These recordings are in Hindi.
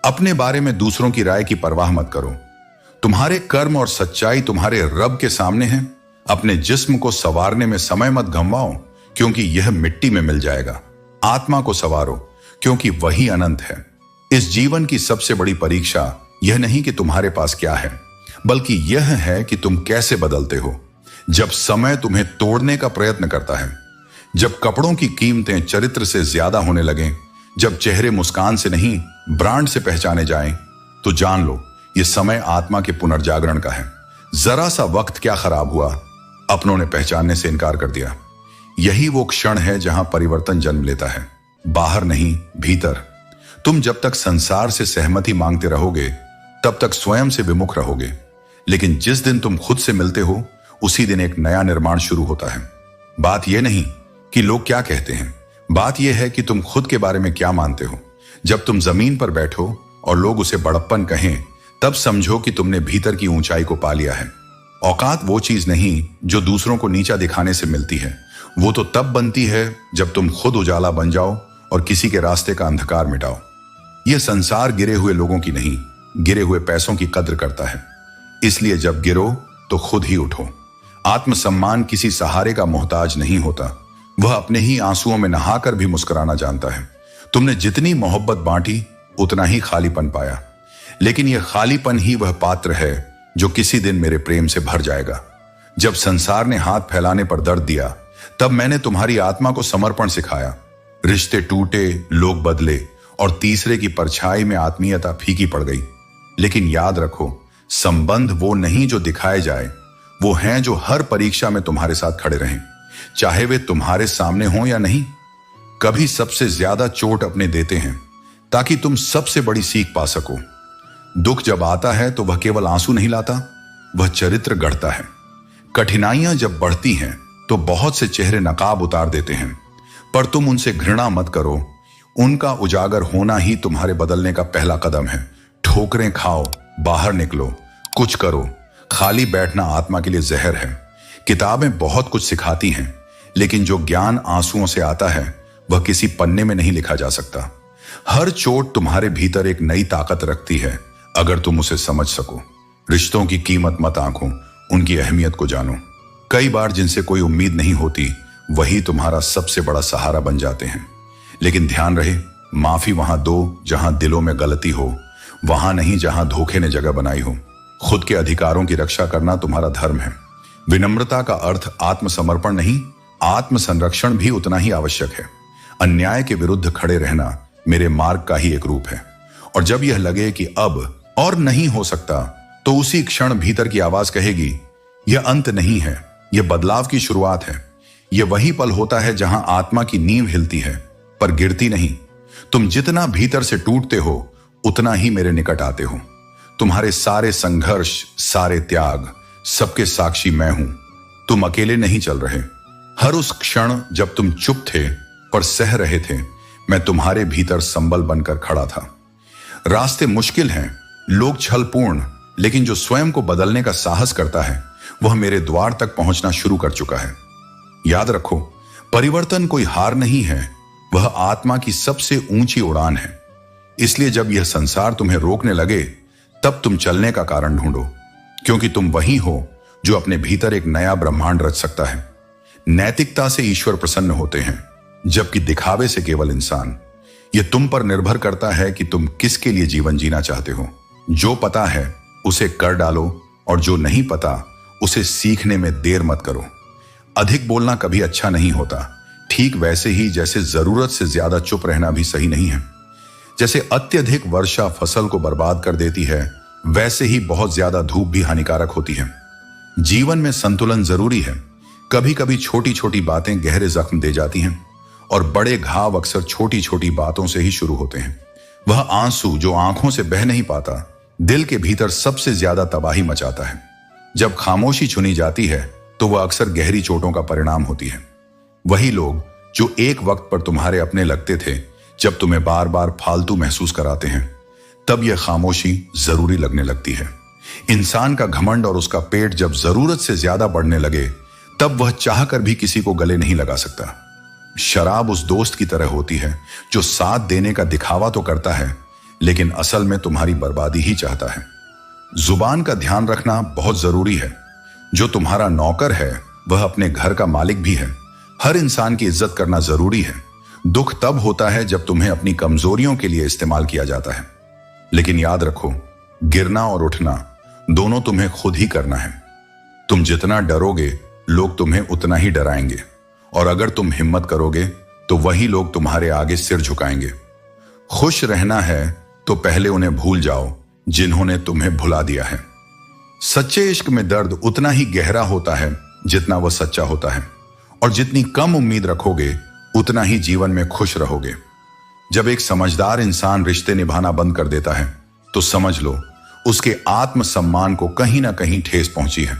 अपने बारे में दूसरों की राय की परवाह मत करो। तुम्हारे कर्म और सच्चाई तुम्हारे रब के सामने है। अपने जिस्म को संवारने में समय मत गंवाओ, क्योंकि यह मिट्टी में मिल जाएगा। आत्मा को संवारो, क्योंकि वही अनंत है। इस जीवन की सबसे बड़ी परीक्षा यह नहीं कि तुम्हारे पास क्या है, बल्कि यह है कि तुम कैसे बदलते हो। जब समय तुम्हें तोड़ने का प्रयत्न करता है, जब कपड़ों की कीमतें चरित्र से ज्यादा होने लगें, जब चेहरे मुस्कान से नहीं ब्रांड से पहचाने जाएं, तो जान लो यह समय आत्मा के पुनर्जागरण का है। जरा सा वक्त क्या खराब हुआ, अपनों ने पहचानने से इनकार कर दिया। यही वो क्षण है जहां परिवर्तन जन्म लेता है, बाहर नहीं भीतर। तुम जब तक संसार से सहमति मांगते रहोगे, तब तक स्वयं से विमुख रहोगे। लेकिन जिस दिन तुम खुद से मिलते हो, उसी दिन एक नया निर्माण शुरू होता है। बात यह नहीं कि लोग क्या कहते हैं, बात यह है कि तुम खुद के बारे में क्या मानते हो। जब तुम जमीन पर बैठो और लोग उसे बड़प्पन कहें, तब समझो कि तुमने भीतर की ऊंचाई को पा लिया है। औकात वो चीज नहीं जो दूसरों को नीचा दिखाने से मिलती है। वो तो तब बनती है जब तुम खुद उजाला बन जाओ और किसी के रास्ते का अंधकार मिटाओ। यह संसार गिरे हुए लोगों की नहीं, गिरे हुए पैसों की कद्र करता है। इसलिए जब गिरो तो खुद ही उठो। आत्मसम्मान किसी सहारे का मोहताज नहीं होता, वह अपने ही आंसुओं में नहाकर भी मुस्कुराना जानता है। तुमने जितनी मोहब्बत बांटी, उतना ही खालीपन पाया। लेकिन यह खालीपन ही वह पात्र है जो किसी दिन मेरे प्रेम से भर जाएगा। जब संसार ने हाथ फैलाने पर दर्द दिया, तब मैंने तुम्हारी आत्मा को समर्पण सिखाया। रिश्ते टूटे, लोग बदले और तीसरे की परछाई में आत्मीयता फीकी पड़ गई। लेकिन याद रखो, संबंध वो नहीं जो दिखाए जाए, वो हैं जो हर परीक्षा में तुम्हारे साथ खड़े रहें, चाहे वे तुम्हारे सामने हों या नहीं। कभी सबसे ज्यादा चोट अपने देते हैं ताकि तुम सबसे बड़ी सीख पा सको। दुख जब आता है तो वह केवल आंसू नहीं लाता, वह चरित्र गढ़ता है। कठिनाइयां जब बढ़ती हैं तो बहुत से चेहरे नकाब उतार देते हैं, पर तुम उनसे घृणा मत करो। उनका उजागर होना ही तुम्हारे बदलने का पहला कदम है। ठोकरें खाओ, बाहर निकलो, कुछ करो। खाली बैठना आत्मा के लिए जहर है। किताबें बहुत कुछ सिखाती हैं, लेकिन जो ज्ञान आंसुओं से आता है, वह किसी पन्ने में नहीं लिखा जा सकता। हर चोट तुम्हारे भीतर एक नई ताकत रखती है, अगर तुम उसे समझ सको। रिश्तों की कीमत मत आंको, उनकी अहमियत को जानो। कई बार जिनसे कोई उम्मीद नहीं होती, वही तुम्हारा सबसे बड़ा सहारा बन जाते हैं। लेकिन ध्यान रहे, माफी वहां दो जहां दिलों में गलती हो, वहां नहीं जहां धोखे ने जगह बनाई हो। खुद के अधिकारों की रक्षा करना तुम्हारा धर्म है। विनम्रता का अर्थ आत्मसमर्पण नहीं, आत्मसंरक्षण भी उतना ही आवश्यक है। अन्याय के विरुद्ध खड़े रहना मेरे मार्ग का ही एक रूप है। और जब यह लगे कि अब और नहीं हो सकता, तो उसी क्षण भीतर की आवाज कहेगी, यह अंत नहीं है, यह बदलाव की शुरुआत है। यह वही पल होता है जहां आत्मा की नींव हिलती है, पर गिरती नहीं। तुम जितना भीतर से टूटते हो, उतना ही मेरे निकट आते हो। तुम्हारे सारे संघर्ष, सारे त्याग, सबके साक्षी मैं हूं। तुम अकेले नहीं चल रहे। हर उस क्षण जब तुम चुप थे पर सह रहे थे, मैं तुम्हारे भीतर संबल बनकर खड़ा था। रास्ते मुश्किल हैं, लोग छलपूर्ण, लेकिन जो स्वयं को बदलने का साहस करता है, वह मेरे द्वार तक पहुंचना शुरू कर चुका है। याद रखो, परिवर्तन कोई हार नहीं है, वह आत्मा की सबसे ऊंची उड़ान है। इसलिए जब यह संसार तुम्हें रोकने लगे, तब तुम चलने का कारण ढूंढो, क्योंकि तुम वही हो जो अपने भीतर एक नया ब्रह्मांड रच सकता है। नैतिकता से ईश्वर प्रसन्न होते हैं, जबकि दिखावे से केवल इंसान। यह तुम पर निर्भर करता है कि तुम किसके लिए जीवन जीना चाहते हो। जो पता है उसे कर डालो, और जो नहीं पता उसे सीखने में देर मत करो। अधिक बोलना कभी अच्छा नहीं होता, ठीक वैसे ही जैसे जरूरत से ज्यादा चुप रहना भी सही नहीं है। जैसे अत्यधिक वर्षा फसल को बर्बाद कर देती है, वैसे ही बहुत ज्यादा धूप भी हानिकारक होती है। जीवन में संतुलन जरूरी है। कभी कभी छोटी छोटी बातें गहरे जख्म दे जाती हैं, और बड़े घाव अक्सर छोटी छोटी बातों से ही शुरू होते हैं। वह आंसू जो आंखों से बह नहीं पाता, दिल के भीतर सबसे ज्यादा तबाही मचाता है। जब खामोशी चुनी जाती है, तो वह अक्सर गहरी चोटों का परिणाम होती है। वही लोग जो एक वक्त पर तुम्हारे अपने लगते थे, जब तुम्हें बार बार फालतू महसूस कराते हैं, तब यह खामोशी जरूरी लगने लगती है। इंसान का घमंड और उसका पेट जब जरूरत से ज्यादा बढ़ने लगे, तब वह चाहकर भी किसी को गले नहीं लगा सकता। शराब उस दोस्त की तरह होती है जो साथ देने का दिखावा तो करता है, लेकिन असल में तुम्हारी बर्बादी ही चाहता है। जुबान का ध्यान रखना बहुत जरूरी है। जो तुम्हारा नौकर है वह अपने घर का मालिक भी है। हर इंसान की इज्जत करना जरूरी है। दुख तब होता है जब तुम्हें अपनी कमजोरियों के लिए इस्तेमाल किया जाता है। लेकिन याद रखो, गिरना और उठना दोनों तुम्हें खुद ही करना है। तुम जितना डरोगे लोग तुम्हें उतना ही डराएंगे, और अगर तुम हिम्मत करोगे तो वही लोग तुम्हारे आगे सिर झुकाएंगे। खुश रहना है तो पहले उन्हें भूल जाओ जिन्होंने तुम्हें भुला दिया है। सच्चे इश्क में दर्द उतना ही गहरा होता है जितना वह सच्चा होता है, और जितनी कम उम्मीद रखोगे उतना ही जीवन में खुश रहोगे। जब एक समझदार इंसान रिश्ते निभाना बंद कर देता है तो समझ लो उसके आत्मसम्मान को कहीं ना कहीं ठेस पहुंची है।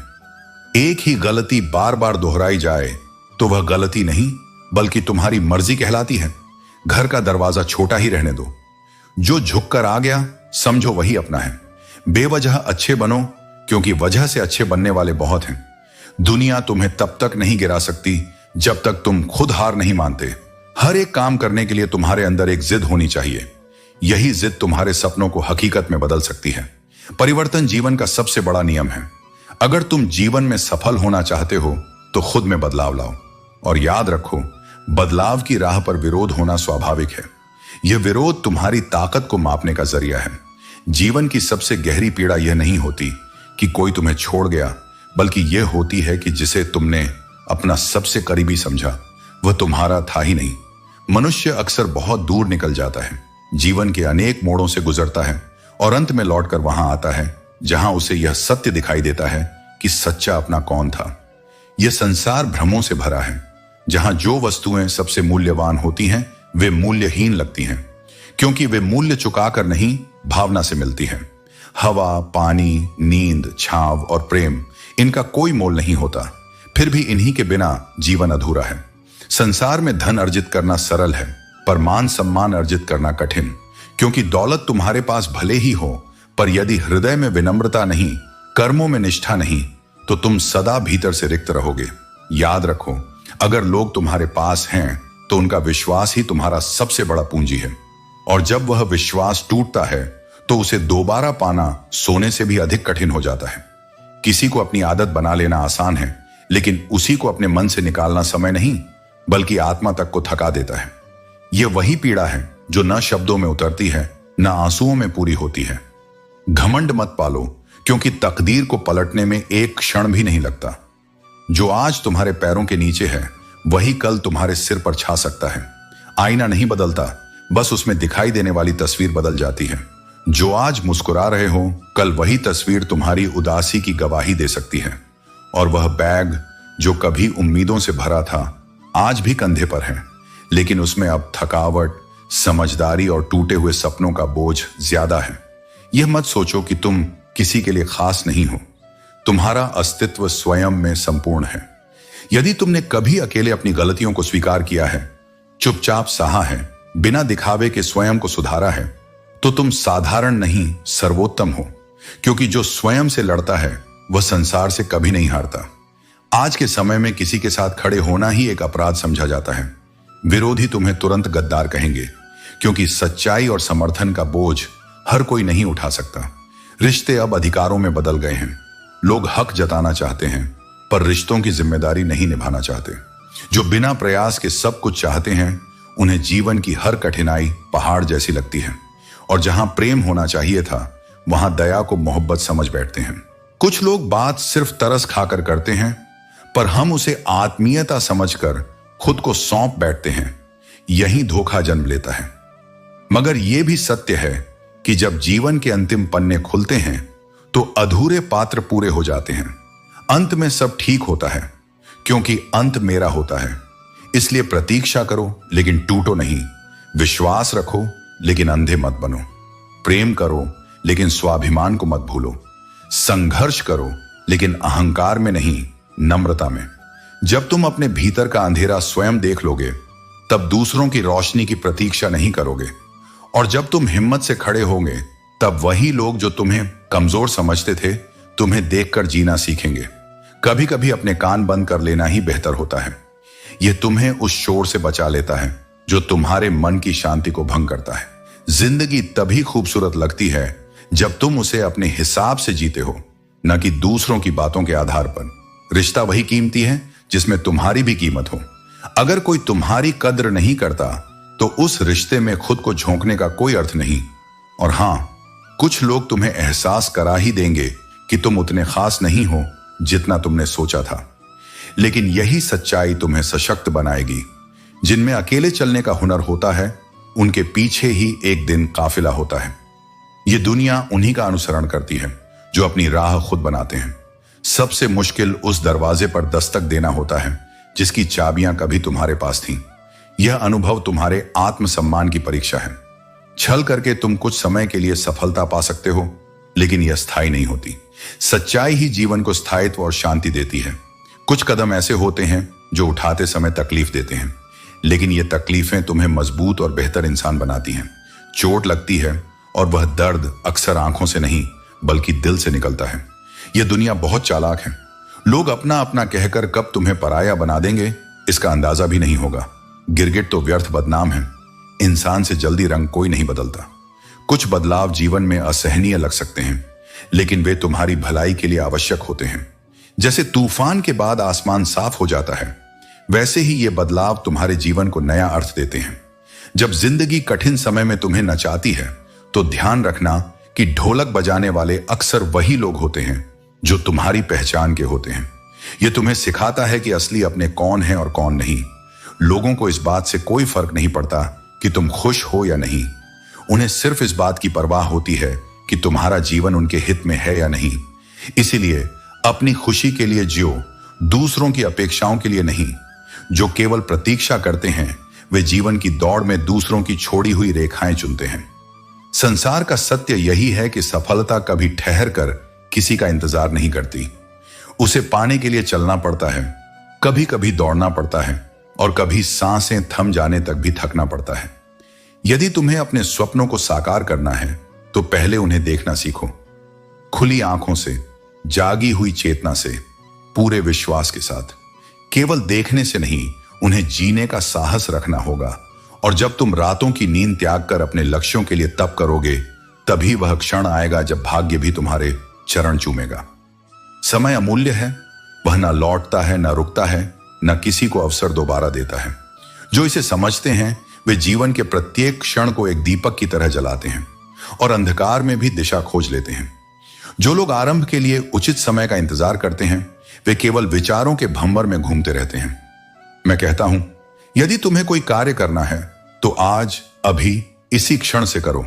एक ही गलती बार बार दोहराई जाए तो वह गलती नहीं बल्कि तुम्हारी मर्जी कहलाती है। घर का दरवाजा छोटा ही रहने दो। जो झुककर आ गया समझो वही अपना है। बेवजह अच्छे बनो, क्योंकि वजह से अच्छे बनने वाले बहुत हैं। दुनिया तुम्हें तब तक नहीं गिरा सकती जब तक तुम खुद हार नहीं मानते। हर एक काम करने के लिए तुम्हारे अंदर एक जिद होनी चाहिए। यही जिद तुम्हारे सपनों को हकीकत में बदल सकती है। परिवर्तन जीवन का सबसे बड़ा नियम है। अगर तुम जीवन में सफल होना चाहते हो तो खुद में बदलाव लाओ, और याद रखो, बदलाव की राह पर विरोध होना स्वाभाविक है। यह विरोध तुम्हारी ताकत को मापने का जरिया है। जीवन की सबसे गहरी पीड़ा यह नहीं होती कि कोई तुम्हें छोड़ गया, बल्कि यह होती है कि जिसे तुमने अपना सबसे करीबी समझा वह तुम्हारा था ही नहीं। मनुष्य अक्सर बहुत दूर निकल जाता है, जीवन के अनेक मोड़ों से गुजरता है, और अंत में लौटकर वहां आता है जहां उसे यह सत्य दिखाई देता है कि सच्चा अपना कौन था। यह संसार भ्रमों से भरा है, जहां जो वस्तुएं सबसे मूल्यवान होती हैं वे मूल्यहीन लगती हैं, क्योंकि वे मूल्य चुकाकर नहीं भावना से मिलती हैं। हवा, पानी, नींद, छांव और प्रेम, इनका कोई मोल नहीं होता, फिर भी इन्हीं के बिना जीवन अधूरा है। संसार में धन अर्जित करना सरल है, पर मान सम्मान अर्जित करना कठिन, क्योंकि दौलत तुम्हारे पास भले ही हो, पर यदि हृदय में विनम्रता नहीं, कर्मों में निष्ठा नहीं, तो तुम सदा भीतर से रिक्त रहोगे। याद रखो, अगर लोग तुम्हारे पास हैं तो उनका विश्वास ही तुम्हारा सबसे बड़ा पूंजी है, और जब वह विश्वास टूटता है तो उसे दोबारा पाना सोने से भी अधिक कठिन हो जाता है। किसी को अपनी आदत बना लेना आसान है, लेकिन उसी को अपने मन से निकालना समय नहीं बल्कि आत्मा तक को थका देता है। यह वही पीड़ा है जो न शब्दों में उतरती है न आंसुओं में पूरी होती है। घमंड मत पालो, क्योंकि तकदीर को पलटने में एक क्षण भी नहीं लगता। जो आज तुम्हारे पैरों के नीचे है वही कल तुम्हारे सिर पर छा सकता है। आईना नहीं बदलता, बस उसमें दिखाई देने वाली तस्वीर बदल जाती है। जो आज मुस्कुरा रहे हो कल वही तस्वीर तुम्हारी उदासी की गवाही दे सकती है, और वह बैग जो कभी उम्मीदों से भरा था आज भी कंधे पर है, लेकिन उसमें अब थकावट, समझदारी और टूटे हुए सपनों का बोझ ज्यादा है। यह मत सोचो कि तुम किसी के लिए खास नहीं हो। तुम्हारा अस्तित्व स्वयं में संपूर्ण है। यदि तुमने कभी अकेले अपनी गलतियों को स्वीकार किया है, चुपचाप सहा है, बिना दिखावे के स्वयं को सुधारा है, तो तुम साधारण नहीं सर्वोत्तम हो, क्योंकि जो स्वयं से लड़ता है वह संसार से कभी नहीं हारता। आज के समय में किसी के साथ खड़े होना ही एक अपराध समझा जाता है। विरोधी तुम्हें तुरंत गद्दार कहेंगे, क्योंकि सच्चाई और समर्थन का बोझ हर कोई नहीं उठा सकता। रिश्ते अब अधिकारों में बदल गए हैं। लोग हक जताना चाहते हैं, पर रिश्तों की जिम्मेदारी नहीं निभाना चाहते। जो बिना प्रयास के सब कुछ चाहते हैं, उन्हें जीवन की हर कठिनाई पहाड़ जैसी लगती है, और जहां प्रेम होना चाहिए था वहां दया को मोहब्बत समझ बैठते हैं। कुछ लोग बात सिर्फ तरस खाकर करते हैं, पर हम उसे आत्मीयता समझकर खुद को सौंप बैठते हैं। यही धोखा जन्म लेता है। मगर यह भी सत्य है कि जब जीवन के अंतिम पन्ने खुलते हैं तो अधूरे पात्र पूरे हो जाते हैं। अंत में सब ठीक होता है, क्योंकि अंत मेरा होता है। इसलिए प्रतीक्षा करो लेकिन टूटो नहीं। विश्वास रखो लेकिन अंधे मत बनो। प्रेम करो लेकिन स्वाभिमान को मत भूलो। संघर्ष करो लेकिन अहंकार में नहीं, नम्रता में। जब तुम अपने भीतर का अंधेरा स्वयं देख लोगे, तब दूसरों की रोशनी की प्रतीक्षा नहीं करोगे, और जब तुम हिम्मत से खड़े होंगे, तब वही लोग जो तुम्हें कमजोर समझते थे तुम्हें देखकर जीना सीखेंगे। कभी कभी अपने कान बंद कर लेना ही बेहतर होता है। यह तुम्हें उस शोर से बचा लेता है जो तुम्हारे मन की शांति को भंग करता है। जिंदगी तभी खूबसूरत लगती है जब तुम उसे अपने हिसाब से जीते हो, न कि दूसरों की बातों के आधार पर। रिश्ता वही कीमती है जिसमें तुम्हारी भी कीमत हो। अगर कोई तुम्हारी कद्र नहीं करता तो उस रिश्ते में खुद को झोंकने का कोई अर्थ नहीं। और हां, कुछ लोग तुम्हें एहसास करा ही देंगे कि तुम उतने खास नहीं हो जितना तुमने सोचा था, लेकिन यही सच्चाई तुम्हें सशक्त बनाएगी। जिनमें अकेले चलने का हुनर होता है उनके पीछे ही एक दिन काफिला होता है। ये दुनिया उन्हीं का अनुसरण करती है जो अपनी राह खुद बनाते हैं। सबसे मुश्किल उस दरवाजे पर दस्तक देना होता है जिसकी चाबियां कभी तुम्हारे पास थीं। यह अनुभव तुम्हारे आत्मसम्मान की परीक्षा है। छल करके तुम कुछ समय के लिए सफलता पा सकते हो, लेकिन यह स्थायी नहीं होती। सच्चाई ही जीवन को स्थायित्व और शांति देती है। कुछ कदम ऐसे होते हैं जो उठाते समय तकलीफ देते हैं, लेकिन ये तकलीफें तुम्हें मजबूत और बेहतर इंसान बनाती हैं। चोट लगती है और वह दर्द अक्सर आंखों से नहीं बल्कि दिल से निकलता है। यह दुनिया बहुत चालाक है। लोग अपना अपना कहकर कब तुम्हें पराया बना देंगे इसका अंदाजा भी नहीं होगा। गिरगिट तो व्यर्थ बदनाम है। इंसान से जल्दी रंग कोई नहीं बदलता। कुछ बदलाव जीवन में असहनीय लग सकते हैं, लेकिन वे तुम्हारी भलाई के लिए आवश्यक होते हैं। जैसे तूफान के बाद आसमान साफ हो जाता है, वैसे ही ये बदलाव तुम्हारे जीवन को नया अर्थ देते हैं। जब जिंदगी कठिन समय में तुम्हें नचाती है तो ध्यान रखना कि ढोलक बजाने वाले अक्सर वही लोग होते हैं जो तुम्हारी पहचान के होते हैं। यह तुम्हें सिखाता है कि असली अपने कौन है और कौन नहीं। लोगों को इस बात से कोई फर्क नहीं पड़ता कि तुम खुश हो या नहीं। उन्हें सिर्फ इस बात की परवाह होती है कि तुम्हारा जीवन उनके हित में है या नहीं। इसीलिए अपनी खुशी के लिए जियो, दूसरों की अपेक्षाओं के लिए नहीं। जो केवल प्रतीक्षा करते हैं वे जीवन की दौड़ में दूसरों की छोड़ी हुई रेखाएं चुनते हैं। संसार का सत्य यही है कि सफलता कभी ठहर कर किसी का इंतजार नहीं करती। उसे पाने के लिए चलना पड़ता है, कभी कभी दौड़ना पड़ता है और कभी सांसें थम जाने तक भी थकना पड़ता है। यदि तुम्हें अपने स्वप्नों को साकार करना है तो पहले उन्हें देखना सीखो। खुली आंखों से, जागी हुई चेतना से, पूरे विश्वास के साथ। केवल देखने से नहीं, उन्हें जीने का साहस रखना होगा। और जब तुम रातों की नींद त्याग कर अपने लक्ष्यों के लिए तप करोगे, तभी वह क्षण आएगा जब भाग्य भी तुम्हारे चरण चूमेगा। समय अमूल्य है। वह ना लौटता है, ना रुकता है, न किसी को अवसर दोबारा देता है। जो इसे समझते हैं वे जीवन के प्रत्येक क्षण को एक दीपक की तरह जलाते हैं और अंधकार में भी दिशा खोज लेते हैं। जो लोग आरंभ के लिए उचित समय का इंतजार करते हैं वे केवल विचारों के भंवर में घूमते रहते हैं। मैं कहता हूं, यदि तुम्हें कोई कार्य करना है तो आज, अभी, इसी क्षण से करो,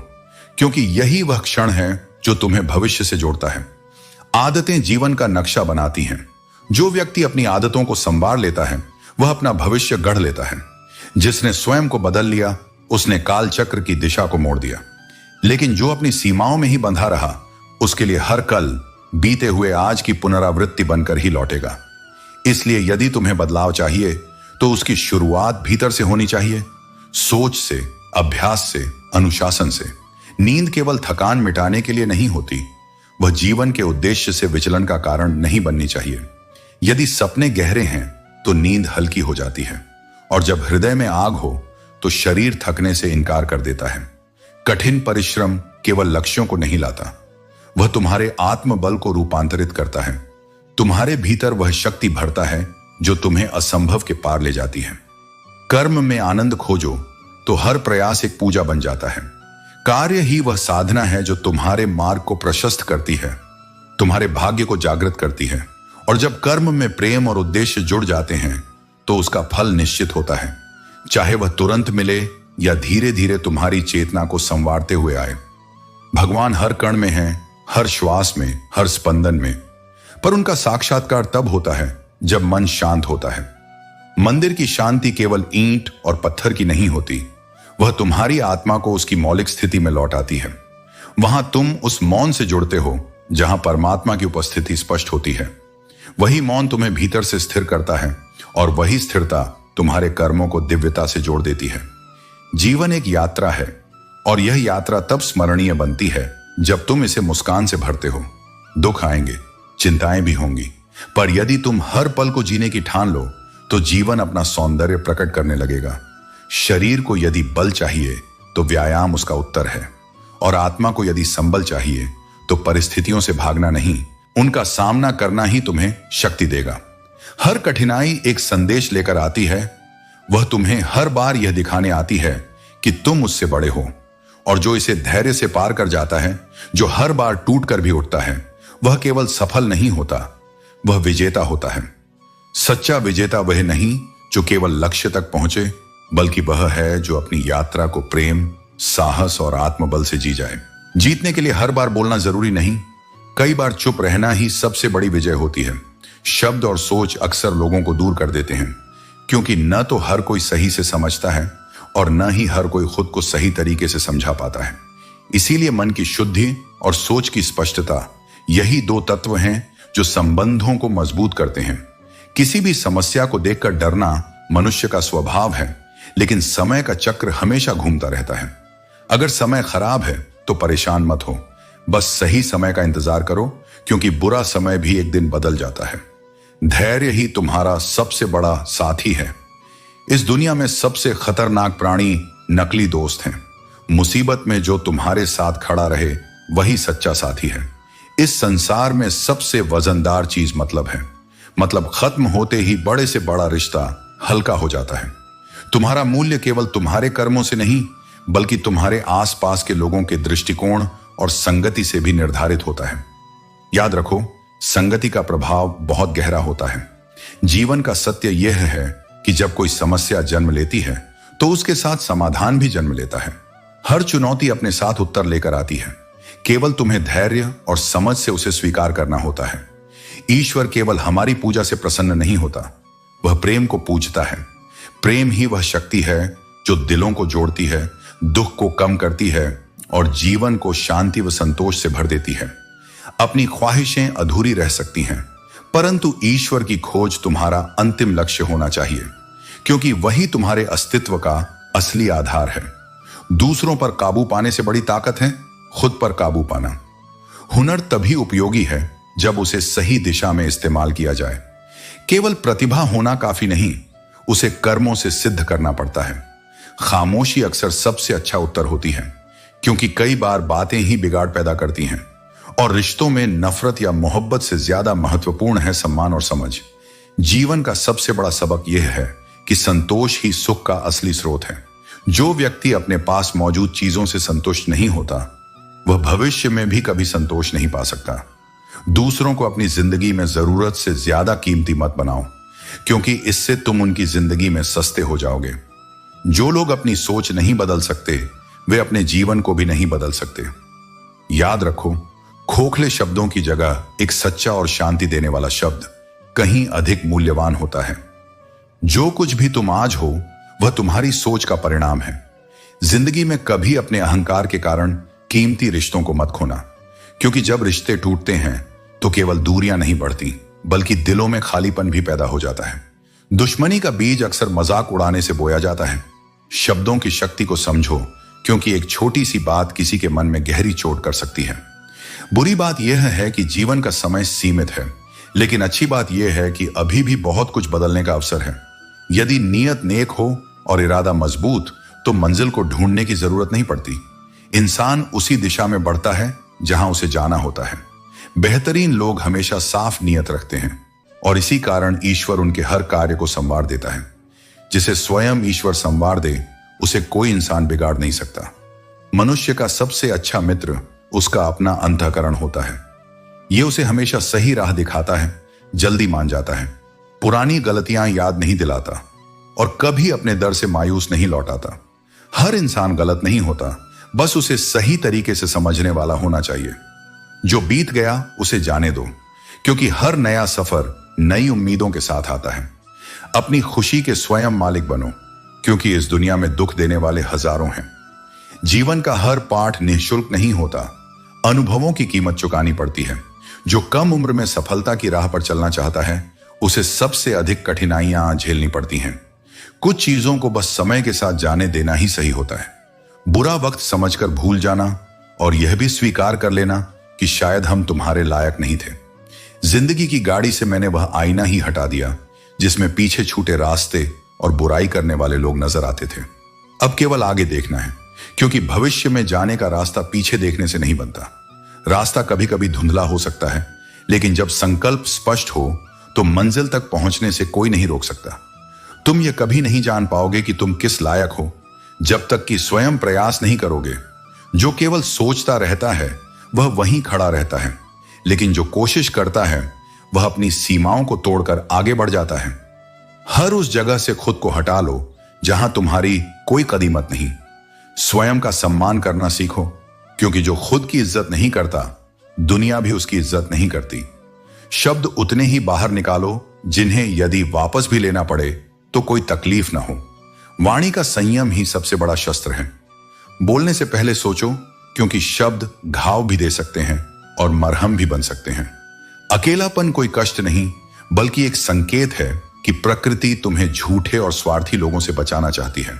क्योंकि यही वह क्षण है जो तुम्हें भविष्य से जोड़ता है। आदतें जीवन का नक्शा बनाती हैं। जो व्यक्ति अपनी आदतों को संवार लेता है वह अपना भविष्य गढ़ लेता है। जिसने स्वयं को बदल लिया उसने काल चक्र की दिशा को मोड़ दिया। लेकिन जो अपनी सीमाओं में ही बंधा रहा उसके लिए हर कल बीते हुए आज की पुनरावृत्ति बनकर ही लौटेगा। इसलिए यदि तुम्हें बदलाव चाहिए तो उसकी शुरुआत भीतर से होनी चाहिए। सोच से, अभ्यास से, अनुशासन से। नींद केवल थकान मिटाने के लिए नहीं होती, वह जीवन के उद्देश्य से विचलन का कारण नहीं बननी चाहिए। यदि सपने गहरे हैं तो नींद हल्की हो जाती है, और जब हृदय में आग हो तो शरीर थकने से इनकार कर देता है। कठिन परिश्रम केवल लक्ष्यों को नहीं लाता, वह तुम्हारे आत्मबल को रूपांतरित करता है। तुम्हारे भीतर वह शक्ति भरता है जो तुम्हें असंभव के पार ले जाती है। कर्म में आनंद खोजो तो हर प्रयास एक पूजा बन जाता है। कार्य ही वह साधना है जो तुम्हारे मार्ग को प्रशस्त करती है, तुम्हारे भाग्य को जागृत करती है। और जब कर्म में प्रेम और उद्देश्य जुड़ जाते हैं तो उसका फल निश्चित होता है, चाहे वह तुरंत मिले या धीरे धीरे तुम्हारी चेतना को संवारते हुए आए। भगवान हर कण में है, हर श्वास में, हर स्पंदन में, पर उनका साक्षात्कार तब होता है जब मन शांत होता है। मंदिर की शांति केवल ईंट और पत्थर की नहीं होती, वह तुम्हारी आत्मा को उसकी मौलिक स्थिति में लौटाती है। वहां तुम उस मौन से जुड़ते हो जहां परमात्मा की उपस्थिति स्पष्ट होती है। वही मौन तुम्हें भीतर से स्थिर करता है और वही स्थिरता तुम्हारे कर्मों को दिव्यता से जोड़ देती है। जीवन एक यात्रा है और यह यात्रा तब स्मरणीय बनती है जब तुम इसे मुस्कान से भरते हो। दुख आएंगे, चिंताएं भी होंगी, पर यदि तुम हर पल को जीने की ठान लो तो जीवन अपना सौंदर्य प्रकट करने लगेगा। शरीर को यदि बल चाहिए तो व्यायाम उसका उत्तर है। और आत्मा को यदि संबल चाहिए तो परिस्थितियों से भागना नहीं, उनका सामना करना ही तुम्हें शक्ति देगा। हर कठिनाई एक संदेश लेकर आती है। वह तुम्हें हर बार यह दिखाने आती है कि तुम उससे बड़े हो। और जो इसे धैर्य से पार कर जाता है, जो हर बार टूट कर भी उठता है, वह केवल सफल नहीं होता, वह विजेता होता है। सच्चा विजेता वह नहीं जो केवल लक्ष्य तक पहुंचे, बल्कि वह है जो अपनी यात्रा को प्रेम, साहस और आत्मबल से जी जाए। जीतने के लिए हर बार बोलना जरूरी नहीं, कई बार चुप रहना ही सबसे बड़ी विजय होती है। शब्द और सोच अक्सर लोगों को दूर कर देते हैं, क्योंकि न तो हर कोई सही से समझता है और न ही हर कोई खुद को सही तरीके से समझा पाता है। इसीलिए मन की शुद्धि और सोच की स्पष्टता, यही दो तत्व हैं जो संबंधों को मजबूत करते हैं। किसी भी समस्या को देखकर डरना मनुष्य का स्वभाव है, लेकिन समय का चक्र हमेशा घूमता रहता है। अगर समय खराब है तो परेशान मत हो, बस सही समय का इंतजार करो, क्योंकि बुरा समय भी एक दिन बदल जाता है। धैर्य ही तुम्हारा सबसे बड़ा साथी है। इस दुनिया में सबसे खतरनाक प्राणी नकली दोस्त हैं। मुसीबत में जो तुम्हारे साथ खड़ा रहे वही सच्चा साथी है। इस संसार में सबसे वजनदार चीज मतलब है। मतलब खत्म होते ही बड़े से बड़ा रिश्ता हल्का हो जाता है। तुम्हारा मूल्य केवल तुम्हारे कर्मों से नहीं, बल्कि तुम्हारे आसपास के लोगों के दृष्टिकोण और संगति से भी निर्धारित होता है। याद रखो, संगति का प्रभाव बहुत गहरा होता है। जीवन का सत्य यह है कि जब कोई समस्या जन्म लेती है तो उसके साथ समाधान भी जन्म लेता है। हर चुनौती अपने साथ उत्तर लेकर आती है, केवल तुम्हें धैर्य और समझ से उसे स्वीकार करना होता है। ईश्वर केवल हमारी पूजा से प्रसन्न नहीं होता, वह प्रेम को पूजता है। प्रेम ही वह शक्ति है जो दिलों को जोड़ती है, दुख को कम करती है और जीवन को शांति व संतोष से भर देती है। अपनी ख्वाहिशें अधूरी रह सकती हैं, परंतु ईश्वर की खोज तुम्हारा अंतिम लक्ष्य होना चाहिए, क्योंकि वही तुम्हारे अस्तित्व का असली आधार है। दूसरों पर काबू पाने से बड़ी ताकत है खुद पर काबू पाना। हुनर तभी उपयोगी है जब उसे सही दिशा में इस्तेमाल किया जाए। केवल प्रतिभा होना काफी नहीं, उसे कर्मों से सिद्ध करना पड़ता है। खामोशी अक्सर सबसे अच्छा उत्तर होती है, क्योंकि कई बार बातें ही बिगाड़ पैदा करती हैं। और रिश्तों में नफरत या मोहब्बत से ज्यादा महत्वपूर्ण है सम्मान और समझ। जीवन का सबसे बड़ा सबक यह है कि संतोष ही सुख का असली स्रोत है। जो व्यक्ति अपने पास मौजूद चीजों से संतुष्ट नहीं होता, वह भविष्य में भी कभी संतोष नहीं पा सकता। दूसरों को अपनी जिंदगी में जरूरत से ज्यादा कीमती मत बनाओ, क्योंकि इससे तुम उनकी जिंदगी में सस्ते हो जाओगे। जो लोग अपनी सोच नहीं बदल सकते, वे अपने जीवन को भी नहीं बदल सकते। याद रखो, खोखले शब्दों की जगह एक सच्चा और शांति देने वाला शब्द कहीं अधिक मूल्यवान होता है। जो कुछ भी तुम आज हो, वह तुम्हारी सोच का परिणाम है। जिंदगी में कभी अपने अहंकार के कारण कीमती रिश्तों को मत खोना, क्योंकि जब रिश्ते टूटते हैं तो केवल दूरियां नहीं बढ़ती, बल्कि दिलों में खालीपन भी पैदा हो जाता है। दुश्मनी का बीज अक्सर मजाक उड़ाने से बोया जाता है। शब्दों की शक्ति को समझो, क्योंकि एक छोटी सी बात किसी के मन में गहरी चोट कर सकती है। बुरी बात यह है कि जीवन का समय सीमित है, लेकिन अच्छी बात यह है कि अभी भी बहुत कुछ बदलने का अवसर है। यदि नीयत नेक हो और इरादा मजबूत, तो मंजिल को ढूंढने की जरूरत नहीं पड़ती। इंसान उसी दिशा में बढ़ता है जहां उसे जाना होता है। बेहतरीन लोग हमेशा साफ नीयत रखते हैं, और इसी कारण ईश्वर उनके हर कार्य को संवार देता है। जिसे स्वयं ईश्वर संवार दे, उसे कोई इंसान बिगाड़ नहीं सकता। मनुष्य का सबसे अच्छा मित्र उसका अपना अंतःकरण होता है। यह उसे हमेशा सही राह दिखाता है, जल्दी मान जाता है, पुरानी गलतियां याद नहीं दिलाता और कभी अपने दर से मायूस नहीं लौटाता। हर इंसान गलत नहीं होता, बस उसे सही तरीके से समझने वाला होना चाहिए। जो बीत गया उसे जाने दो, क्योंकि हर नया सफर नई उम्मीदों के साथ आता है। अपनी खुशी के स्वयं मालिक बनो, क्योंकि इस दुनिया में दुख देने वाले हजारों हैं। जीवन का हर पाठ निःशुल्क नहीं होता, अनुभवों की कीमत चुकानी पड़ती है। जो कम उम्र में सफलता की राह पर चलना चाहता है, उसे सबसे अधिक कठिनाइयां झेलनी पड़ती हैं। कुछ चीजों को बस समय के साथ जाने देना ही सही होता है। बुरा वक्त समझकर भूल जाना और यह भी स्वीकार कर लेना कि शायद हम तुम्हारे लायक नहीं थे। जिंदगी की गाड़ी से मैंने वह आईना ही हटा दिया जिसमें पीछे छूटे रास्ते और बुराई करने वाले लोग नजर आते थे। अब केवल आगे देखना है, क्योंकि भविष्य में जाने का रास्ता पीछे देखने से नहीं बनता। रास्ता कभी कभी धुंधला हो सकता है, लेकिन जब संकल्प स्पष्ट हो तो मंजिल तक पहुंचने से कोई नहीं रोक सकता। तुम ये कभी नहीं जान पाओगे कि तुम किस लायक हो जब तक कि स्वयं प्रयास नहीं करोगे। जो केवल सोचता रहता है वह वहीं खड़ा रहता है, लेकिन जो कोशिश करता है वह अपनी सीमाओं को तोड़कर आगे बढ़ जाता है। हर उस जगह से खुद को हटा लो जहां तुम्हारी कोई कदीमत नहीं। स्वयं का सम्मान करना सीखो, क्योंकि जो खुद की इज्जत नहीं करता दुनिया भी उसकी इज्जत नहीं करती। शब्द उतने ही बाहर निकालो जिन्हें यदि वापस भी लेना पड़े तो कोई तकलीफ ना हो। वाणी का संयम ही सबसे बड़ा शस्त्र है। बोलने से पहले सोचो, क्योंकि शब्द घाव भी दे सकते हैं और मरहम भी बन सकते हैं। अकेलापन कोई कष्ट नहीं, बल्कि एक संकेत है कि प्रकृति तुम्हें झूठे और स्वार्थी लोगों से बचाना चाहती है।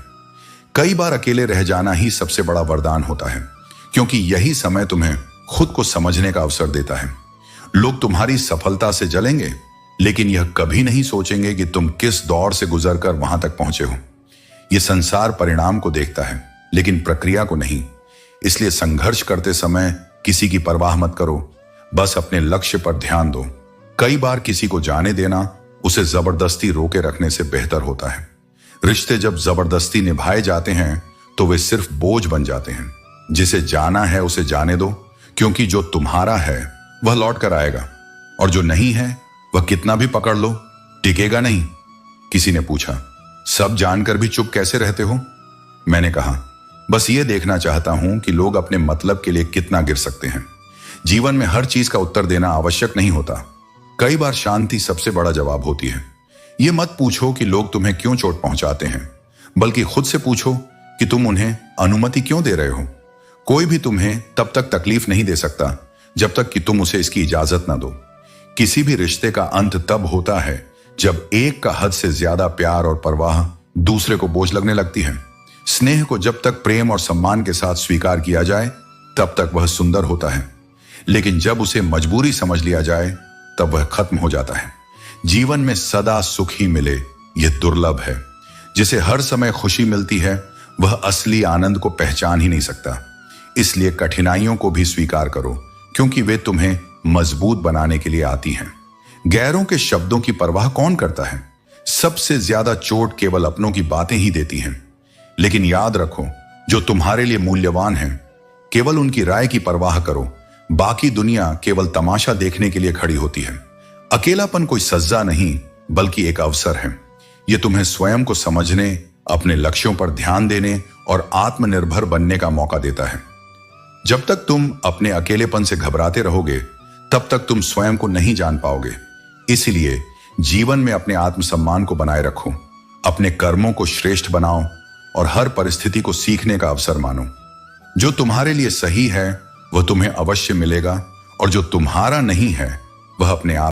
कई बार अकेले रह जाना ही सबसे बड़ा वरदान होता है, क्योंकि यही समय तुम्हें खुद को समझने का अवसर देता है। लोग तुम्हारी सफलता से जलेंगे, लेकिन यह कभी नहीं सोचेंगे कि तुम किस दौर से गुजरकर वहां तक पहुंचे हो। यह संसार परिणाम को देखता है, लेकिन प्रक्रिया को नहीं। इसलिए संघर्ष करते समय किसी की परवाह मत करो, बस अपने लक्ष्य पर ध्यान दो। कई बार किसी को जाने देना उसे जबरदस्ती रोके रखने से बेहतर होता है। रिश्ते जब जबरदस्ती निभाए जाते हैं तो वे सिर्फ बोझ बन जाते हैं। जिसे जाना है उसे जाने दो, क्योंकि जो तुम्हारा है वह लौट कर आएगा, और जो नहीं है वह कितना भी पकड़ लो टिकेगा नहीं। किसी ने पूछा, सब जानकर भी चुप कैसे रहते हो? मैंने कहा, बस ये देखना चाहता हूं कि लोग अपने मतलब के लिए कितना गिर सकते हैं। जीवन में हर चीज का उत्तर देना आवश्यक नहीं होता। कई बार शांति सबसे बड़ा जवाब होती है। ये मत पूछो कि लोग तुम्हें क्यों चोट पहुंचाते हैं, बल्कि खुद से पूछो कि तुम उन्हें अनुमति क्यों दे रहे हो। कोई भी तुम्हें तब तक तकलीफ नहीं दे सकता जब तक कि तुम उसे इसकी इजाजत ना दो। किसी भी रिश्ते का अंत तब होता है जब एक का हद से ज्यादा प्यार और परवाह दूसरे को बोझ लगने लगती है। स्नेह को जब तक प्रेम और सम्मान के साथ स्वीकार किया जाए तब तक वह सुंदर होता है, लेकिन जब उसे मजबूरी समझ लिया जाए तब वह खत्म हो जाता है। जीवन में सदा सुख ही मिले यह दुर्लभ है। जिसे हर समय खुशी मिलती है वह असली आनंद को पहचान ही नहीं सकता। इसलिए कठिनाइयों को भी स्वीकार करो, क्योंकि वे तुम्हें मजबूत बनाने के लिए आती हैं। गैरों के शब्दों की परवाह कौन करता है? सबसे ज्यादा चोट केवल अपनों की बातें ही देती हैं। लेकिन याद रखो, जो तुम्हारे लिए मूल्यवान है केवल उनकी राय की परवाह करो। बाकी दुनिया केवल तमाशा देखने के लिए खड़ी होती है। अकेलापन कोई सज्जा नहीं, बल्कि एक अवसर है। यह तुम्हें स्वयं को समझने, अपने लक्ष्यों पर ध्यान देने और आत्मनिर्भर बनने का मौका देता है। जब तक तुम अपने अकेलेपन से घबराते रहोगे तब तक तुम स्वयं को नहीं जान पाओगे। इसलिए जीवन में अपने आत्मसम्मान को बनाए रखो, अपने कर्मों को श्रेष्ठ बनाओ और हर परिस्थिति को सीखने का अवसर मानो। जो तुम्हारे लिए सही है वह तुम्हें अवश्य मिलेगा, और जो तुम्हारा नहीं है वह अपने आप